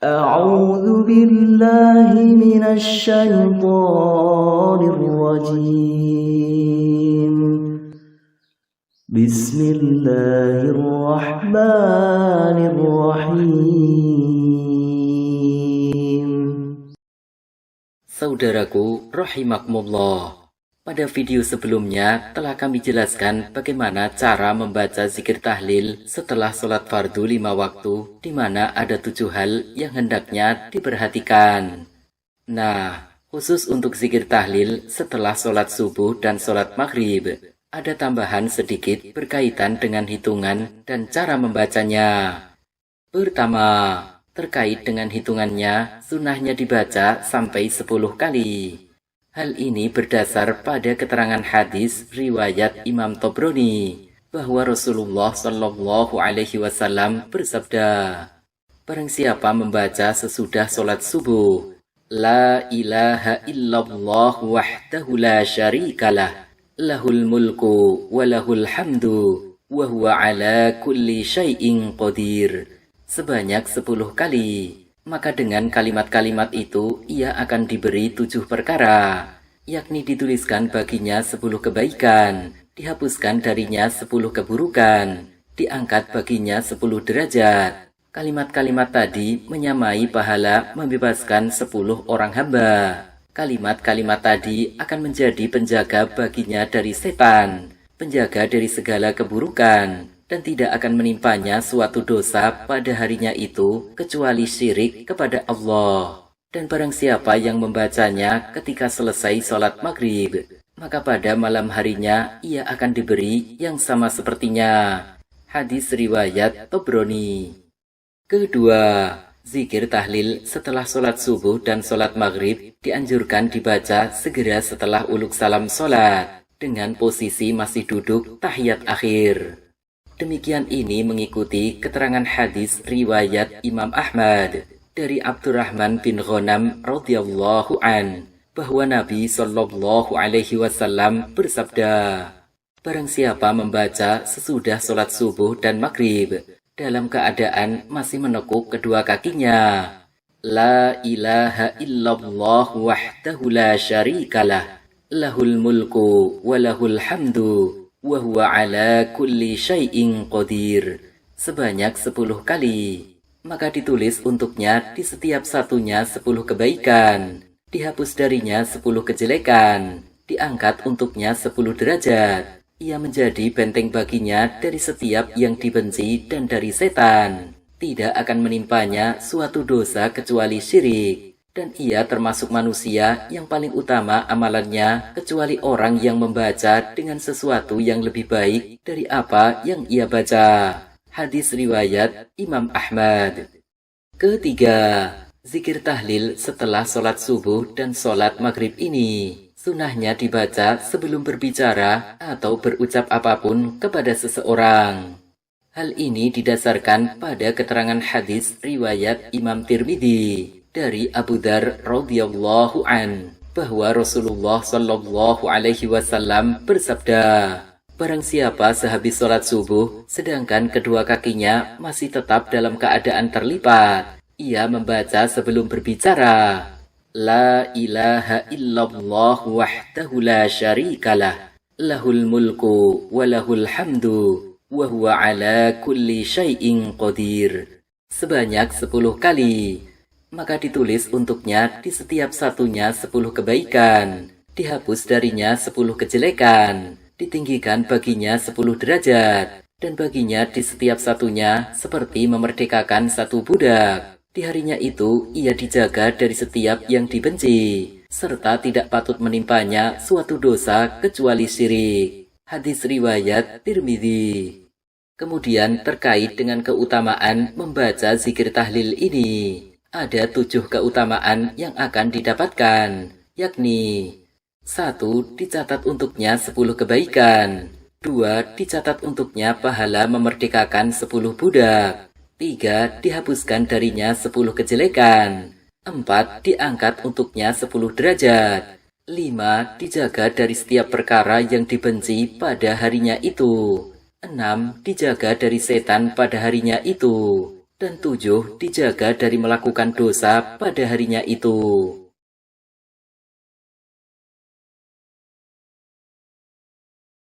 أعوذ بالله من الشيطان الرجيم بسم الله الرحمن الرحيم. Saudaraku rahimakumullah, pada video sebelumnya telah kami jelaskan bagaimana cara membaca zikir tahlil setelah sholat fardu 5 waktu, di mana ada 7 hal yang hendaknya diperhatikan. Nah, khusus untuk zikir tahlil setelah sholat subuh dan sholat maghrib, ada tambahan sedikit berkaitan dengan hitungan dan cara membacanya. Pertama, terkait dengan hitungannya, sunnahnya dibaca sampai 10 kali. Hal ini berdasar pada keterangan hadis riwayat Imam Tobroni bahwa Rasulullah Shallallahu Alaihi Wasallam bersabda, barang siapa membaca sesudah sholat subuh, La ilaha illallah wahdahu la syarikalah, lahul mulku walahul hamdu, wa huwa ala kulli syai'in qadir, sebanyak 10 kali. Maka dengan kalimat-kalimat itu ia akan diberi 7 perkara, yakni dituliskan baginya 10 kebaikan, dihapuskan darinya 10 keburukan, diangkat baginya 10 derajat. Kalimat-kalimat tadi menyamai pahala membebaskan 10 orang hamba. Kalimat-kalimat tadi akan menjadi penjaga baginya dari setan, penjaga dari segala keburukan, dan tidak akan menimpanya suatu dosa pada harinya itu kecuali syirik kepada Allah. Dan barang siapa yang membacanya ketika selesai sholat maghrib, maka pada malam harinya ia akan diberi yang sama sepertinya. Hadis riwayat Tobroni. Kedua, zikir tahlil setelah sholat subuh dan sholat maghrib dianjurkan dibaca segera setelah uluk salam sholat, dengan posisi masih duduk tahiyat akhir. Demikian ini mengikuti keterangan hadis riwayat Imam Ahmad dari Abdurrahman bin Ghanam radhiyallahu an bahwa Nabi Shallallahu Alaihi Wasallam bersabda, barang siapa membaca sesudah sholat subuh dan maghrib dalam keadaan masih menekuk kedua kakinya, La ilaha illallah wahdahu la syarikalah, lahul mulku walahul hamdu, wa huwa ala kulli syai'in qadir, sebanyak 10 kali. Maka ditulis untuknya di setiap satunya 10 kebaikan, dihapus darinya 10 kejelekan, diangkat untuknya 10 derajat. Ia menjadi benteng baginya dari setiap yang dibenci dan dari setan. Tidak akan menimpanya suatu dosa kecuali syirik. Dan ia termasuk manusia yang paling utama amalannya kecuali orang yang membaca dengan sesuatu yang lebih baik dari apa yang ia baca. Hadis riwayat Imam Ahmad. Ketiga, zikir tahlil setelah sholat subuh dan sholat maghrib ini sunnahnya dibaca sebelum berbicara atau berucap apapun kepada seseorang. Hal ini didasarkan pada keterangan hadis riwayat Imam Tirmidzi dari Abu Dzar radhiyallahu an bahwa Rasulullah Shallallahu Alaihi Wasallam bersabda, barang siapa sehabis sholat subuh sedangkan kedua kakinya masih tetap dalam keadaan terlipat, ia membaca sebelum berbicara, La ilaha illallah wahdahu la syarikalah, lahul mulku walahul hamdu, wa huwa ala kulli syai'in qadir, sebanyak 10 kali. Maka ditulis untuknya di setiap satunya 10 kebaikan, dihapus darinya 10 kejelekan, ditinggikan baginya 10 derajat, dan baginya di setiap satunya seperti memerdekakan satu budak. Di harinya itu ia dijaga dari setiap yang dibenci, serta tidak patut menimpanya suatu dosa kecuali syirik. Hadis riwayat Tirmidzi. Kemudian terkait dengan keutamaan membaca zikir tahlil ini, ada 7 keutamaan yang akan didapatkan, yakni 1. Dicatat untuknya 10 kebaikan, 2. Dicatat untuknya pahala memerdekakan 10 budak, 3. Dihapuskan darinya 10 kejelekan, 4. Diangkat untuknya 10 derajat, 5. Dijaga dari setiap perkara yang dibenci pada harinya itu, 6. Dijaga dari setan pada harinya itu, dan 7 dijaga dari melakukan dosa pada harinya itu.